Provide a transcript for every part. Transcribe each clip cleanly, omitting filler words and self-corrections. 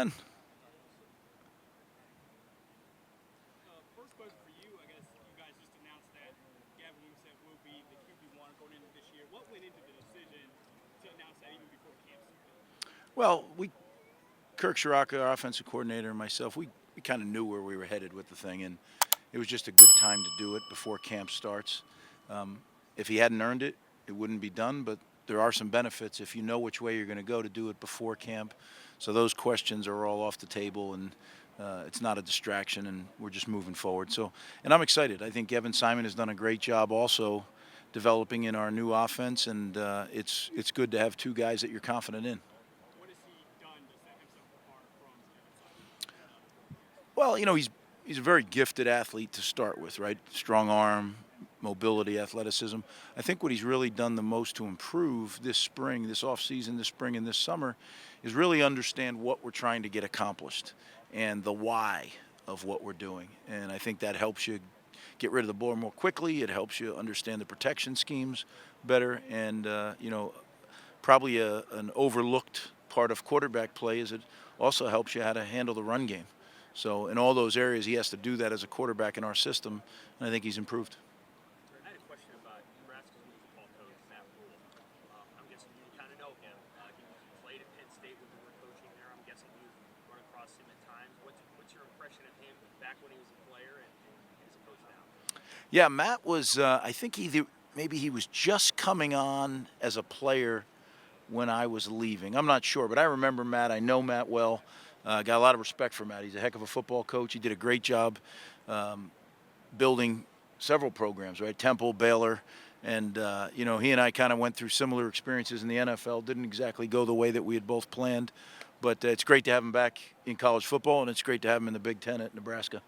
can. First question for you, I guess you guys just announced that Gavin Wimsatt will be the QB1 going into this year. What went into the decision to announce that even before camp started? Well, Kirk Schiano, our offensive coordinator, and myself, we kind of knew where we were headed with the thing, and it was just a good time to do it before camp starts. If he hadn't earned it, it wouldn't be done, but there are some benefits if you know which way you're going to go to do it before camp. So those questions are all off the table, and it's not a distraction, and we're just moving forward. And I'm excited. I think Evan Simon has done a great job also developing in our new offense, and it's good to have two guys that you're confident in. What has he done to set himself apart from Gavin Simon? Well, he's a very gifted athlete to start with, right? Strong arm, mobility, athleticism. I think what he's really done the most to improve this spring, this offseason, this spring and this summer is really understand what we're trying to get accomplished and the why of what we're doing. And I think that helps you get rid of the ball more quickly. It helps you understand the protection schemes better. And, probably an overlooked part of quarterback play is it also helps you how to handle the run game. So in all those areas, he has to do that as a quarterback in our system, and I think he's improved. I had a question about Nebraska's new football coach, Matt Rule. I'm guessing you kind of know him. He played at Penn State when you were coaching there. I'm guessing you've run across him at times. What's your impression of him back when he was a player and as a coach now? Yeah, Matt was, I think maybe he was just coming on as a player when I was leaving. I'm not sure, but I remember Matt. I know Matt well. Got a lot of respect for Matt. He's a heck of a football coach. He did a great job building several programs, right? Temple, Baylor, and he and I kind of went through similar experiences in the NFL. Didn't exactly go the way that we had both planned, but it's great to have him back in college football, and it's great to have him in the Big Ten at Nebraska.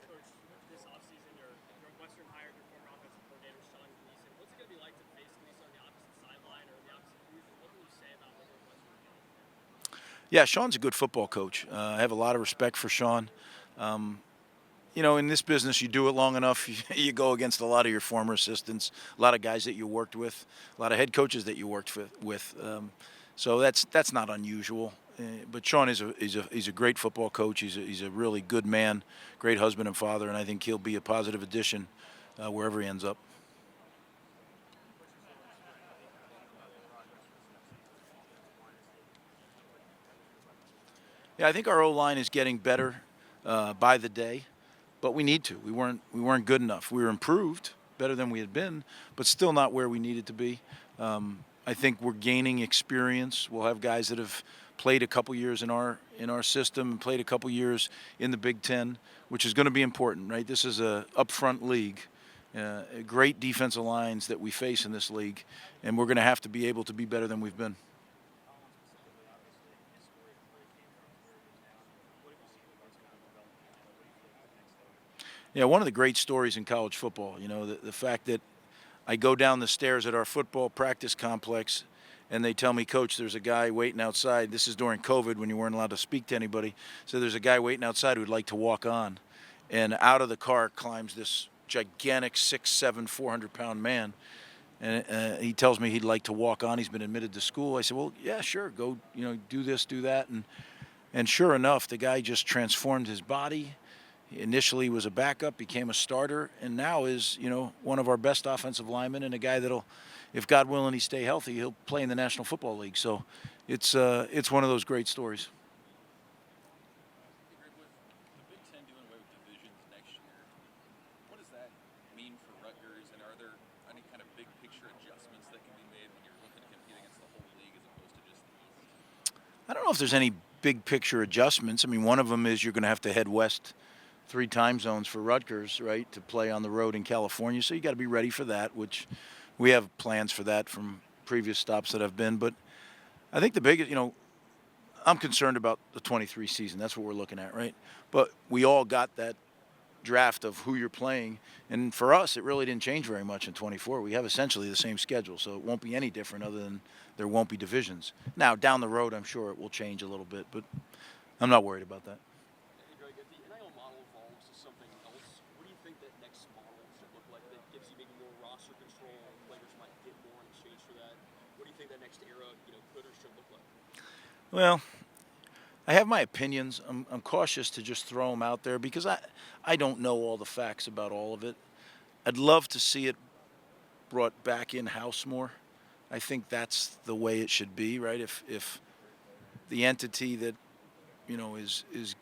Coach, this offseason, Northwestern hired your former offensive coordinator, Sean Gleason. What's it going to be like to face Gleason on the opposite sideline or the opposite booth? What can you say about what Northwestern is doing? Yeah, Sean's a good football coach. I have a lot of respect for Sean. In this business, you do it long enough, you go against a lot of your former assistants, a lot of guys that you worked with, a lot of head coaches that you worked with. So that's not unusual. But Sean is a great football coach. He's a really good man, great husband and father, and I think he'll be a positive addition wherever he ends up. Yeah, I think our O-line is getting better by the day, but we need to. We weren't good enough. We were improved, better than we had been, but still not where we needed to be. I think we're gaining experience. We'll have guys that have played a couple years in our system and played a couple years in the Big Ten, which is going to be important, right? This is a upfront league. Great defensive lines that we face in this league, and we're going to have to be able to be better than we've been. Yeah, one of the great stories in college football, the fact that I go down the stairs at our football practice complex and they tell me, Coach, there's a guy waiting outside. This is during COVID when you weren't allowed to speak to anybody. So there's a guy waiting outside who'd like to walk on. And out of the car climbs this gigantic 6'7", 400-pound man. And he tells me he'd like to walk on. He's been admitted to school. I said, well, yeah, sure. Go, do this, do that. And sure enough, the guy just transformed his body. He initially was a backup, became a starter, and now is, one of our best offensive linemen and a guy that'll, if God willing, he stay healthy, he'll play in the National Football League. So it's one of those great stories. Greg, with the Big Ten doing away with divisions next year, what does that mean for Rutgers, and are there any kind of big picture adjustments that can be made when you're looking to compete against the whole league as opposed to just the East? I don't know if there's any big picture adjustments. I mean, one of them is you're going to have to head west 3 time zones for Rutgers, right, to play on the road in California. So you got to be ready for that, which we have plans for that from previous stops that I've been. But I think the biggest, I'm concerned about the 23 season. That's what we're looking at, right? But we all got that draft of who you're playing. And for us, it really didn't change very much in 24. We have essentially the same schedule, so it won't be any different other than there won't be divisions. Now, down the road, I'm sure it will change a little bit, but I'm not worried about that. Greg, if the NIL model evolves to something else, what do you think that next model should look like that gives you maybe more roster control, players might get more in exchange for that? What do you think that next era, could or should look like? Well, I have my opinions. I'm cautious to just throw them out there because I don't know all the facts about all of it. I'd love to see it brought back in-house more. I think that's the way it should be, right? If the entity that is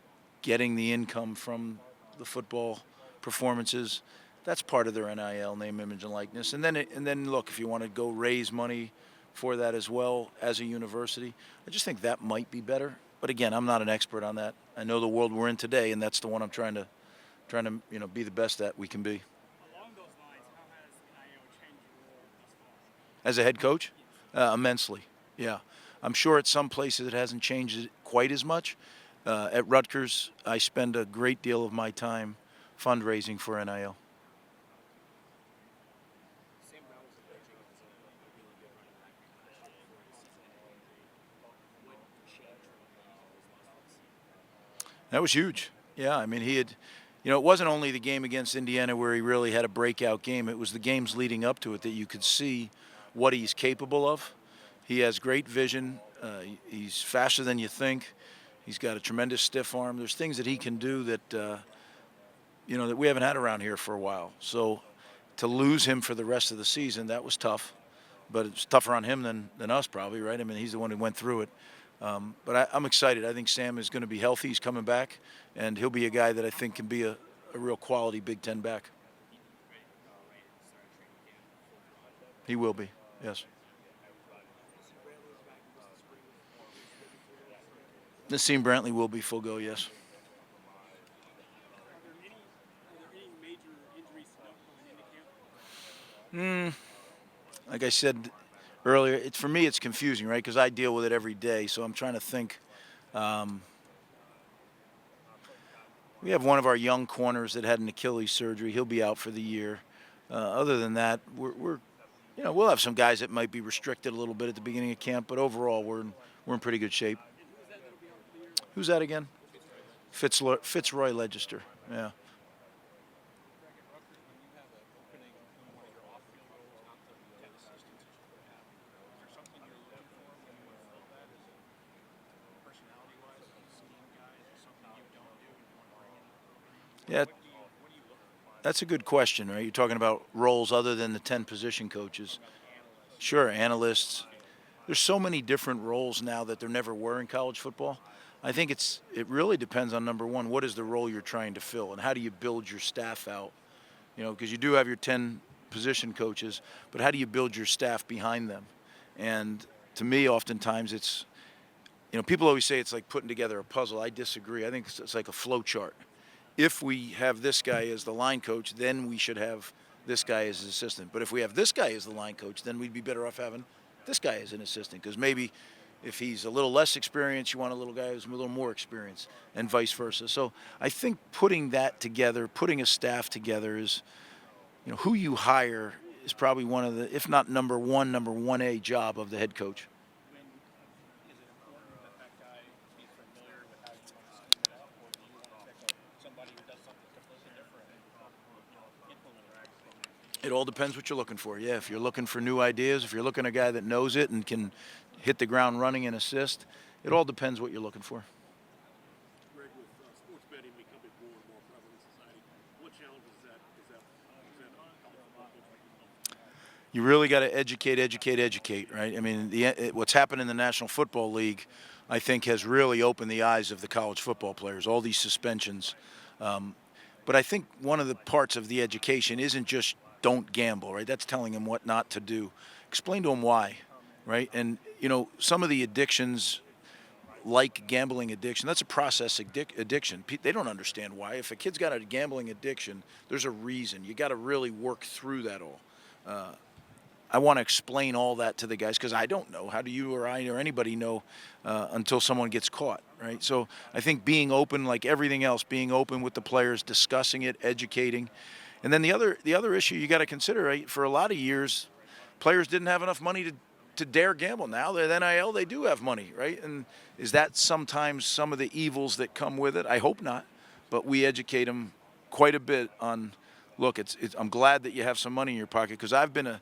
getting the income from the football performances, that's part of their NIL, name, image, and likeness. And then look, if you want to go raise money for that as well as a university, I just think that might be better. But again, I'm not an expert on that. I know the world we're in today, and that's the one I'm trying to be the best that we can be. Along those lines, how has NIL changed your role thus far? As a head coach, immensely. Yeah, I'm sure at some places it hasn't changed it quite as much. At Rutgers, I spend a great deal of my time fundraising for NIL. Sam Brown was emerging as a really good running back last year before the season ended. What changed from those last season? That was huge. Yeah, I mean, it wasn't only the game against Indiana where he really had a breakout game. It was the games leading up to it that you could see what he's capable of. He has great vision. He's faster than you think. He's got a tremendous stiff arm. There's things that he can do that, that we haven't had around here for a while. So to lose him for the rest of the season, that was tough. But it's tougher on him than us probably, right? I mean, he's the one who went through it. But I'm excited. I think Sam is going to be healthy. He's coming back, and he'll be a guy that I think can be a real quality Big Ten back. He will be, yes. Nassim Brantley will be full go, yes. Are there any major injuries to note going into camp? Like I said earlier, for me it's confusing, right? Because I deal with it every day, so I'm trying to think. We have one of our young corners that had an Achilles surgery. He'll be out for the year. Other than that, we'll have some guys that might be restricted a little bit at the beginning of camp, but overall we're in pretty good shape. Who's that again? Fitzroy Legister. Yeah. Yeah, that's a good question, right? You're talking about roles other than the 10 position coaches. Sure, analysts. There's so many different roles now that there never were in college football. I think it really depends on, number one, what is the role you're trying to fill, and how do you build your staff out? Because you do have your 10 position coaches, but how do you build your staff behind them? And to me, oftentimes it's, people always say it's like putting together a puzzle. I disagree. I think it's like a flow chart. If we have this guy as the line coach, then we should have this guy as his assistant. But if we have this guy as the line coach, then we'd be better off having this guy as an assistant, because maybe if he's a little less experienced, you want a little guy who's a little more experienced, and vice versa. So I think putting that together, putting a staff together is, who you hire is probably one of the, if not number 1A job of the head coach. Is it important that guy be familiar with how you want to scheme it up, or do you want to pick somebody who does something completely different and implement it? It all depends what you're looking for. Yeah, if you're looking for new ideas, if you're looking at a guy that knows it and can hit the ground running and assist, it all depends what you're looking for. Greg, with sports betting becoming more and more prevalent in society, what challenges is that You really got to educate, right? I mean, what's happened in the National Football League, I think, has really opened the eyes of the college football players, all these suspensions. But I think one of the parts of the education isn't just don't gamble, right? That's telling them what not to do. Explain to them why, right? And, some of the addictions, like gambling addiction, that's a process addiction. They don't understand why. If a kid's got a gambling addiction, there's a reason. You got to really work through that all. I want to explain all that to the guys because I don't know. How do you or I or anybody know until someone gets caught, right? So I think being open, like everything else, being open with the players, discussing it, educating. And then the other issue you got to consider, right? For a lot of years, players didn't have enough money to dare gamble. Now they're NIL, they do have money, right? And is that sometimes some of the evils that come with it? I hope not, but we educate them quite a bit on, look, I'm glad that you have some money in your pocket, because I've been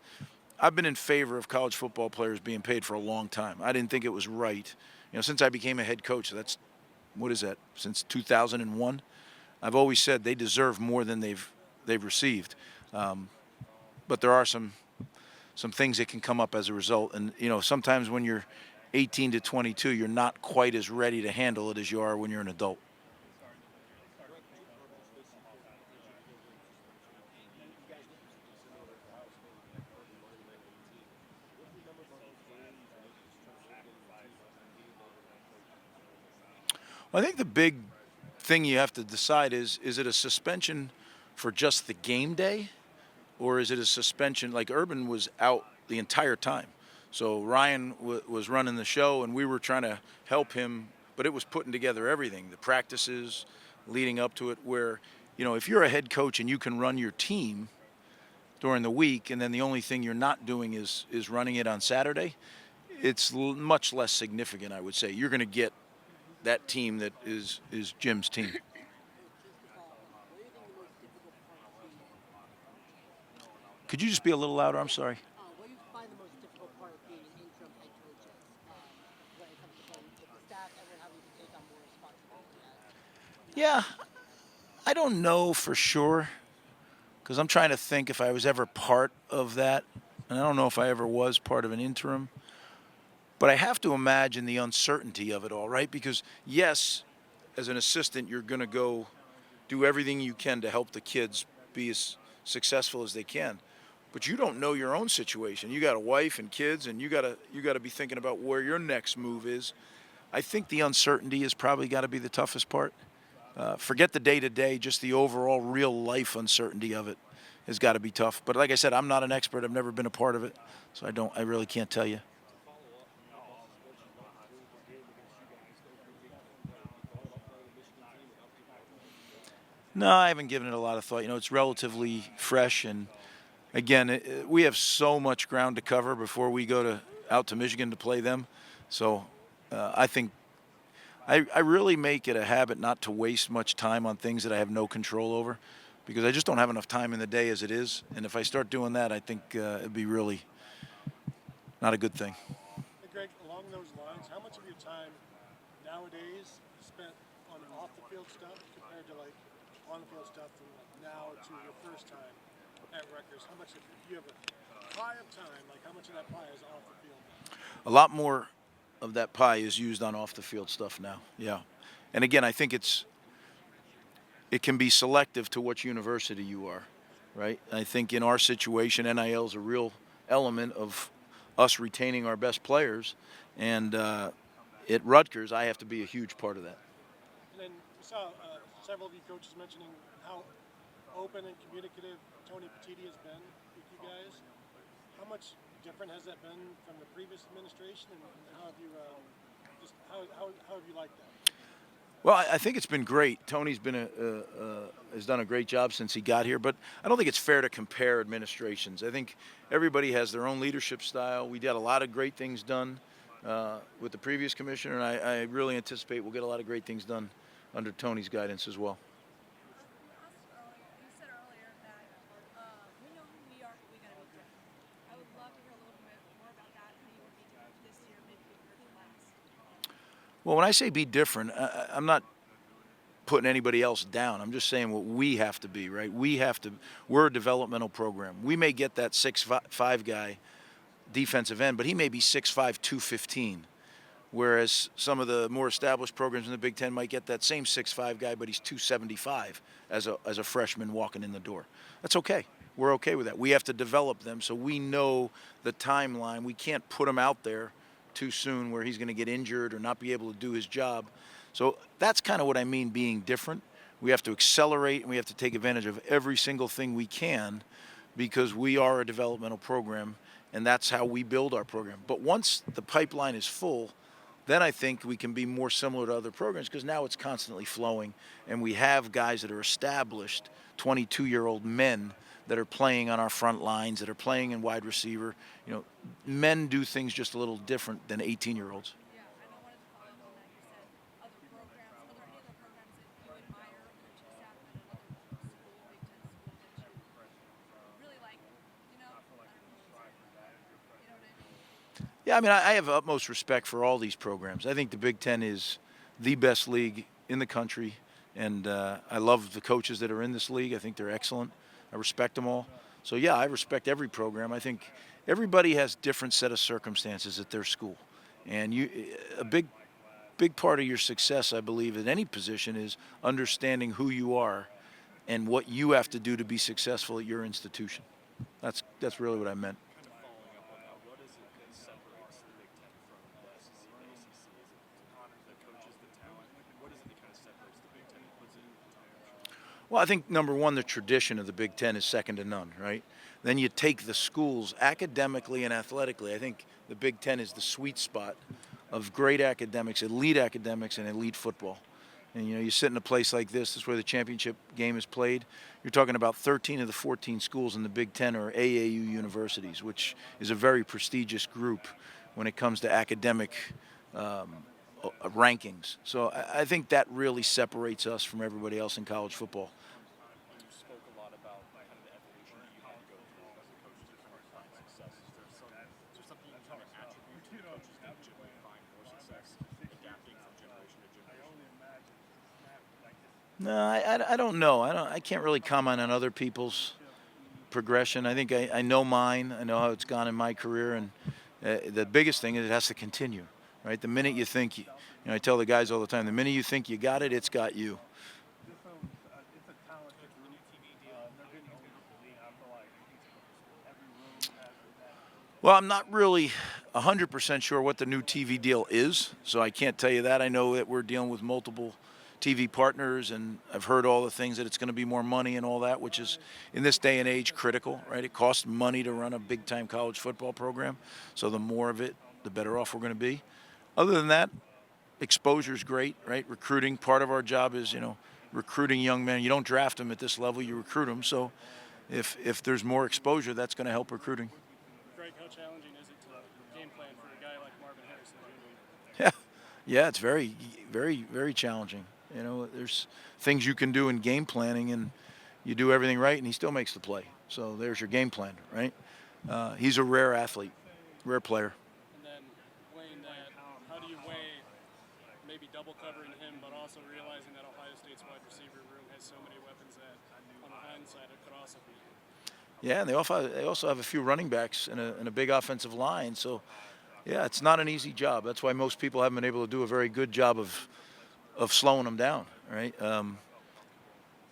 in favor of college football players being paid for a long time. I didn't think it was right. Since I became a head coach, that's what is that, since 2001. I've always said they deserve more than they've received. But there are some things that can come up as a result. And, sometimes when you're 18 to 22, you're not quite as ready to handle it as you are when you're an adult. Well, I think the big thing you have to decide is it a suspension for just the game day, or is it a suspension like Urban was out the entire time? So Ryan was running the show, and we were trying to help him, but it was putting together everything, the practices leading up to it, where, if you're a head coach and you can run your team during the week, and then the only thing you're not doing is running it on Saturday, it's much less significant, I would say. You're going to get that team that is Jim's team. Could you just be a little louder? I'm sorry. What do you find the most difficult part of being an interim head coach when it comes to playing with the staff and then having to take on more responsibility? Yeah, I don't know for sure, because I'm trying to think if I was ever part of that, and I don't know if I ever was part of an interim. But I have to imagine the uncertainty of it all, right? Because, yes, as an assistant, you're going to go do everything you can to help the kids be as successful as they can. But you don't know your own situation. You got a wife and kids, and you got to be thinking about where your next move is. I think the uncertainty has probably got to be the toughest part. Forget the day-to-day, just the overall real-life uncertainty of it has got to be tough. But like I said, I'm not an expert. I've never been a part of it, so I really can't tell you. No, I haven't given it a lot of thought. It's relatively fresh, and again, we have so much ground to cover before we go out to Michigan to play them. So I think I really make it a habit not to waste much time on things that I have no control over, because I just don't have enough time in the day as it is. And if I start doing that, I think it'd be really not a good thing. Hey, Greg, along those lines, how much of your time nowadays is spent on off-the-field stuff compared to, on-the-field stuff from now to your first time at Rutgers? How much, if you have a pie of time, how much of that pie is off the field? A lot more of that pie is used on off-the-field stuff now, yeah. And again, I think it can be selective to which university you are, right? I think in our situation, NIL is a real element of us retaining our best players, and at Rutgers, I have to be a huge part of that. And then we saw several of you coaches mentioning how open and communicative Tony Petitti has been with you guys. How much different has that been from the previous administration, and how have you how have you liked that? Well, I think it's been great. Tony's has done a great job since he got here, but I don't think it's fair to compare administrations. I think everybody has their own leadership style. We did a lot of great things done with the previous commissioner, and I really anticipate we'll get a lot of great things done under Tony's guidance as well. You said earlier that we know who we are, but we got to be different. I would love to hear a little bit more about that, how you would be different this year, maybe compared to last. Well, when I say be different, I'm not putting anybody else down. I'm just saying what we have to be, right? We're a developmental program. We may get that 6'5" guy defensive end, but he may be 6'5", 215. Whereas some of the more established programs in the Big Ten might get that same 6'5" guy, but he's 275 as a freshman walking in the door. That's okay. We're okay with that. We have to develop them so we know the timeline. We can't put him out there too soon where he's going to get injured or not be able to do his job. So that's kind of what I mean being different. We have to accelerate, and we have to take advantage of every single thing we can, because we are a developmental program, and that's how we build our program. But once the pipeline is full, then I think we can be more similar to other programs, because now it's constantly flowing, and we have guys that are established, 22-year-old men that are playing on our front lines, that are playing in wide receiver. Men do things just a little different than 18-year-olds. Yeah, and I wanted to follow up on that. You said other programs. Are there any other programs that you admire, coaching staff at another school, Big Ten school, that you really like? I don't know what I mean? Yeah, I mean, I have utmost respect for all these programs. I think the Big Ten is the best league in the country, and I love the coaches that are in this league. I think they're excellent. I respect them all. So yeah, I respect every program. I think everybody has different set of circumstances at their school, and a big part of your success, I believe, in any position is understanding who you are and what you have to do to be successful at your institution. That's really what I meant. Kind of following up on that, what is it that separates the Big Ten from the SEC and the ACC? Is it the coaches, the talent? What is it that kind of separates the Big Ten and puts it in the top? Well, I think number one, the tradition of the Big Ten is second to none, right? Then you take the schools academically and athletically. I think the Big Ten is the sweet spot of great academics, and elite football. And you sit in a place like this is where the championship game is played. You're talking about 13 of the 14 schools in the Big Ten are AAU universities, which is a very prestigious group when it comes to academic rankings. So I think that really separates us from everybody else in college football. You spoke a lot about kind of the evolution that you had to go through as a coach to kind of find success. Is there something you can kind of attribute to the coaches that generally find more success adapting from generation to generation? No, I don't know. I can't really comment on other people's progression. I think I know mine. I know how it's gone in my career, and the biggest thing is it has to continue, right? The minute you think, I tell the guys all the time, the minute you think you got it, it's got you. Well, I'm not really 100% sure what the new TV deal is, so I can't tell you that. I know that we're dealing with multiple TV partners, and I've heard all the things that it's going to be more money and all that, which is in this day and age critical, right? It costs money to run a big-time college football program, so the more of it, the better off we're going to be. Other than that, exposure is great, right? Recruiting, part of our job is, recruiting young men. You don't draft them at this level, you recruit them. So if there's more exposure, that's going to help recruiting. Greg, how challenging is it to game plan for a guy like Marvin Harrison Jr.? Yeah, it's very, very, very challenging. There's things you can do in game planning, and you do everything right, and he still makes the play. So there's your game plan, right? He's a rare athlete, rare player. And then weighing that, how do you weigh maybe double covering him, but also realizing that Ohio State's wide receiver room has so many weapons that on the hindsight it could also be? Yeah, and they also have a few running backs and a big offensive line. So, yeah, it's not an easy job. That's why most people haven't been able to do a very good job of slowing them down, right?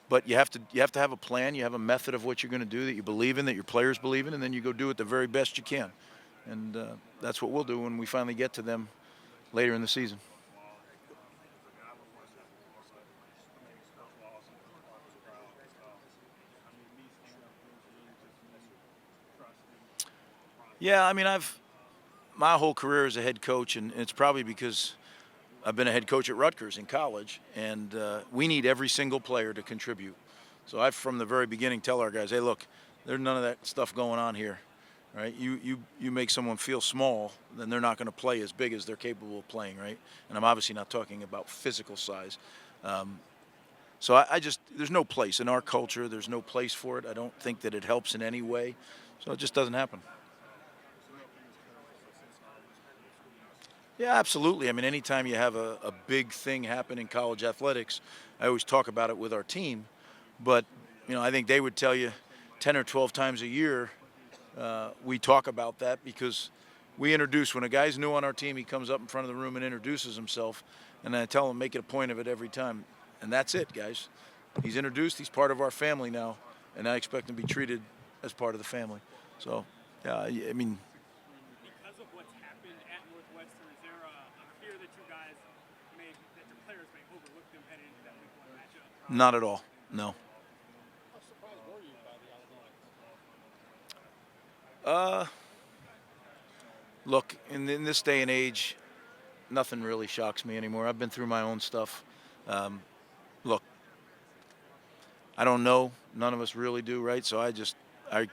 But you have to have a plan. You have a method of what you're going to do that you believe in, that your players believe in, and then you go do it the very best you can. And that's what we'll do when we finally get to them later in the season. Yeah, I mean, my whole career as a head coach, and it's probably because I've been a head coach at Rutgers in college, and we need every single player to contribute. So I, from the very beginning, tell our guys, hey, look, there's none of that stuff going on here, right? You make someone feel small, then they're not going to play as big as they're capable of playing, right? And I'm obviously not talking about physical size. So I just, there's no place in our culture. There's no place for it. I don't think that it helps in any way. So it just doesn't happen. Yeah, absolutely. I mean, anytime you have a big thing happen in college athletics, I always talk about it with our team. But, I think they would tell you 10 or 12 times a year we talk about that, because we introduce, when a guy's new on our team, he comes up in front of the room and introduces himself, and I tell him, make it a point of it every time. And that's it, guys. He's introduced, he's part of our family now, and I expect him to be treated as part of the family. So, yeah, I mean, Because of what's happened at Northwestern, is there a fear that you guys that your players may overlook them heading into that week 1 matchup? not at all, no. How surprised were you by the Illinois? Look, in this day and age, nothing really shocks me anymore. I've been through my own stuff. Look, I don't know. None of us really do, right? So I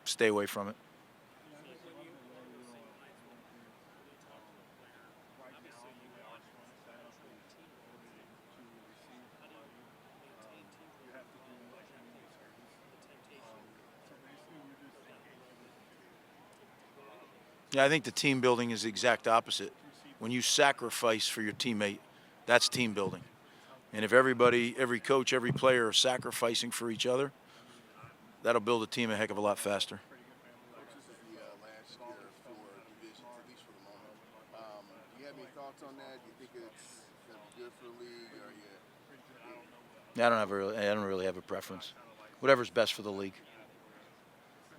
stay away from it. Yeah, I think the team building is the exact opposite. When you sacrifice for your teammate, That's team building. And if everybody, every coach, every player are sacrificing for each other, that'll build a team a heck of a lot faster. This is the last year for divisions, at least for the moment. Do you have any thoughts on that? Do you think it's going to be good for the league, or Yeah, I don't really have a preference. Whatever's best for the league.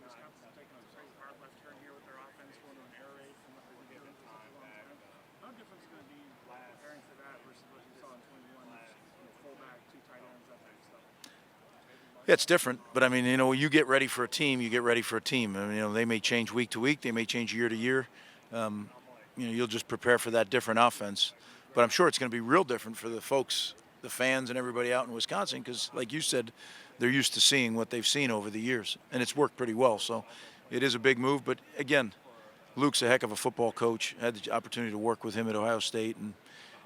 Wisconsin's taking a pretty hard left turn here with their offense going to an air raid from what they've been for such a long time. How different is it going to be preparing for that versus what you saw in 21, fullback, two tight ends, that type of stuff? Yeah, it's different, but I mean, you know, you get ready for a team, you get ready for a team. I mean, you know, they may change week to week, they may change year to year. You know, you'll just prepare for that different offense. But I'm sure it's going to be real different for the folks, the fans, and everybody out in Wisconsin, because, like you said, they're used to seeing what they've seen over the years, and it's worked pretty well. So it is a big move, but again, Luke's a heck of a football coach. I had the opportunity to work with him at Ohio State, and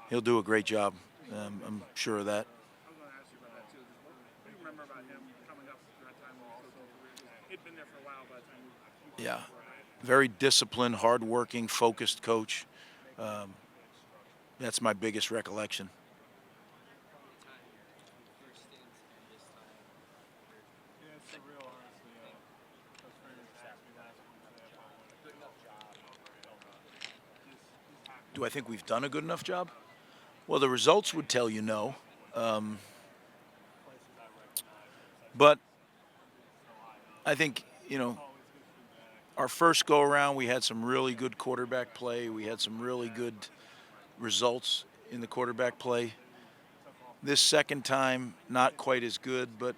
he'll do a great job. I'm sure of that. I was going to ask you about that too. What do you remember about him coming up that time when he was coaching? He'd been there for a while by the time you Yeah, very disciplined, hardworking, focused coach. That's my biggest recollection. Yeah, it's surreal, honestly. Those figures asked me last week. Do I think we've done a good enough job? Well, the results would tell you no. But I think, you know, our first go around, we had some really good quarterback play. We had some really good results in the quarterback play. This second time, not quite as good, but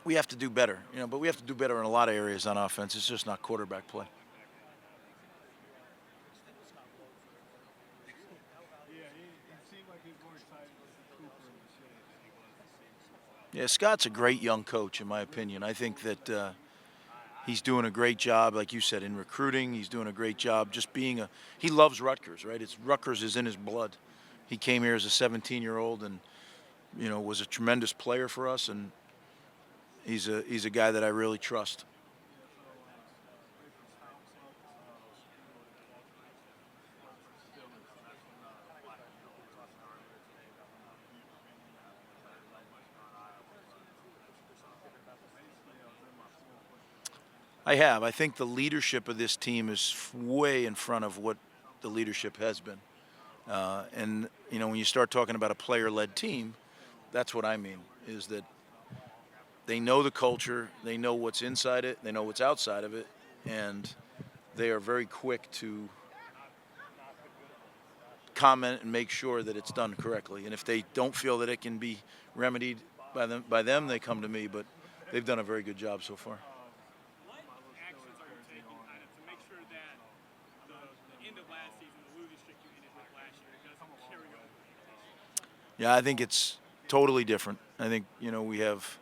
we have to do better. You know, but we have to do better in a lot of areas on offense. It's just not quarterback play. Yeah, Scott's a great young coach, in my opinion. I think that he's doing a great job, like you said, in recruiting. He's doing a great job just being a – he loves Rutgers, right? Rutgers is in his blood. He came here as a 17-year-old and, you know, was a tremendous player for us, and he's a guy that I really trust. I have. I think the leadership of this team is way in front of what the leadership has been. And, you know, when you start talking about a player-led team, that's what I mean, is that they know the culture, they know what's inside it, they know what's outside of it, and they are very quick to comment and make sure that it's done correctly. And if they don't feel that it can be remedied by them, they come to me, but they've done a very good job so far. Actions are you taking kind of to make sure that the end of last season, the losing streak you ended with last year, doesn't carry over? Yeah, I think it's totally different. I think, you know, we have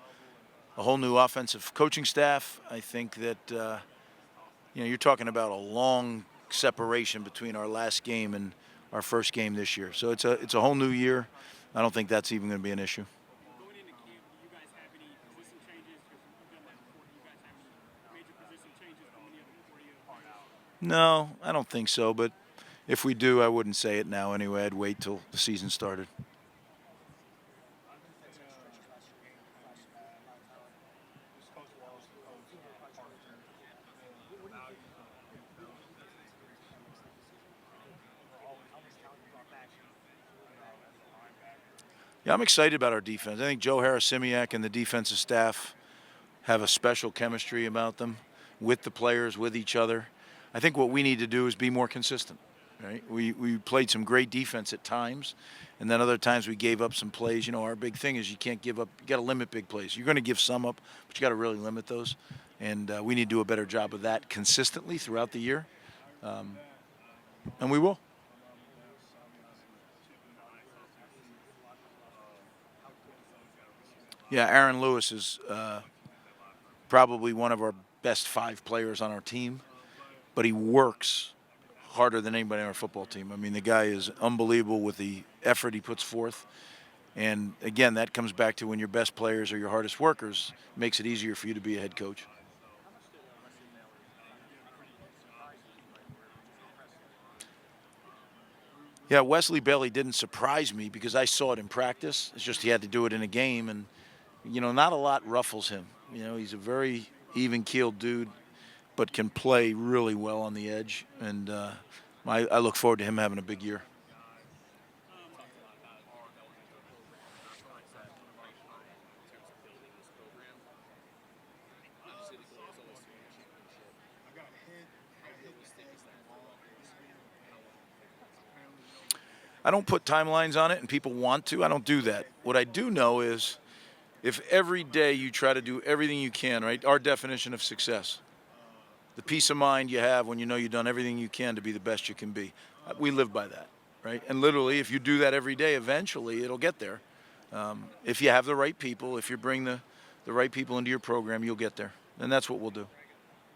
a whole new offensive coaching staff. I think that, you know, you're talking about a long separation between our last game and our first game this year. So it's a whole new year. I don't think that's even going to be an issue. Going into camp, do you guys have any position changes? Because you've done that before. Do you guys have any major position changes coming in before you? No, I don't think so. But if we do, I wouldn't say it now anyway. I'd wait till the season started. Yeah, I'm excited about our defense. I think Joe Harris-Simiak and the defensive staff have a special chemistry about them with the players, with each other. I think what we need to do is be more consistent, right? We played some great defense at times, and then other times we gave up some plays. You know, our big thing is you can't give up. You got to limit big plays. You're going to give some up, but you got to really limit those. And we need to do a better job of that consistently throughout the year, and we will. Yeah, Aaron Lewis is probably one of our best 5 players on our team, but he works harder than anybody on our football team. I mean, the guy is unbelievable with the effort he puts forth. And, again, that comes back to when your best players are your hardest workers, it makes it easier for you to be a head coach. Yeah, Wesley Bailey didn't surprise me because I saw it in practice. It's just he had to do it in a game, and not a lot ruffles him. He's a very even-keeled dude, but can play really well on the edge, and I look forward to him having a big year. I don't put timelines on it, and people want to. I don't do that. What I do know is if every day you try to do everything you can, right? Our definition of success, the peace of mind you have when you know you've done everything you can to be the best you can be. We live by that, right? And literally, if you do that every day, eventually it'll get there. If you have the right people, if you bring the right people into your program, you'll get there. And that's what we'll do.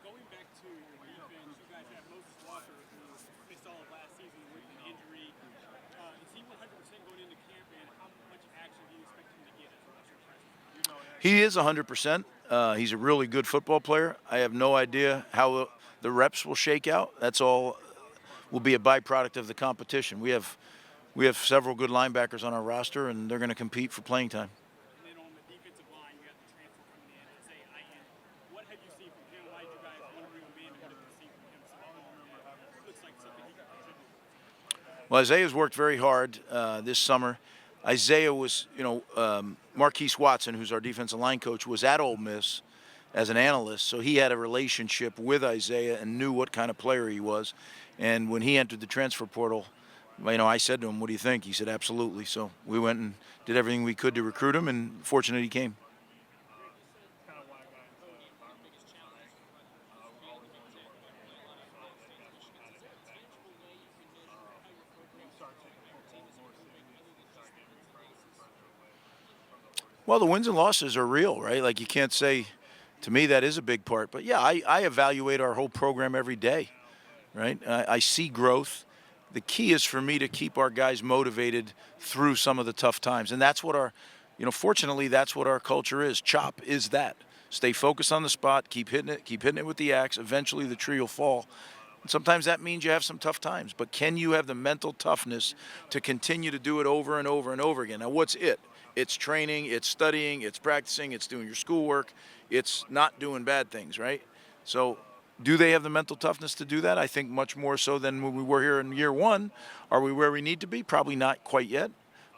Going back to your defense, you guys have Moses Walker, who missed all of last season with an injury. Is he 100% going into camp, and how much action do you expect him to get as a freshman? He is 100%. He's a really good football player. I have no idea how the reps will shake out. That's all will be a byproduct of the competition. We have several good linebackers on our roster, and they're going to compete for playing time. And then on the defensive line, you got the transfer coming in, Isaiah Iden. What have you seen from him? Why did you guys want to bring him in, and what have you seen from him so far? It looks like something he can contribute. Well, Isaiah's worked very hard this summer. Isaiah was, Marquise Watson, who's our defensive line coach, was at Ole Miss as an analyst, so he had a relationship with Isaiah and knew what kind of player he was. And when he entered the transfer portal, I said to him, "What do you think?" He said, "Absolutely." So we went and did everything we could to recruit him, and fortunately he came. Well, the wins and losses are real, right? Like you can't say, to me, that is a big part. But yeah, I evaluate our whole program every day, right? I see growth. The key is for me to keep our guys motivated through some of the tough times. And that's what fortunately, that's what our culture is. CHOP is that. Stay focused on the spot, keep hitting it with the axe. Eventually the tree will fall. And sometimes that means you have some tough times. But can you have the mental toughness to continue to do it over and over and over again? Now, what's it? It's training, it's studying, it's practicing, it's doing your schoolwork, it's not doing bad things, right? So do they have the mental toughness to do that? I think much more so than when we were here in year one. Are we where we need to be? Probably not quite yet,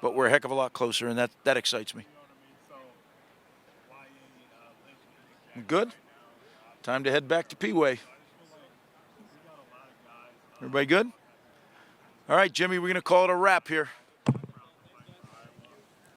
but we're a heck of a lot closer, and that excites me. Good. Time to head back to P-Way. Everybody good? All right, Jimmy, we're going to call it a wrap here.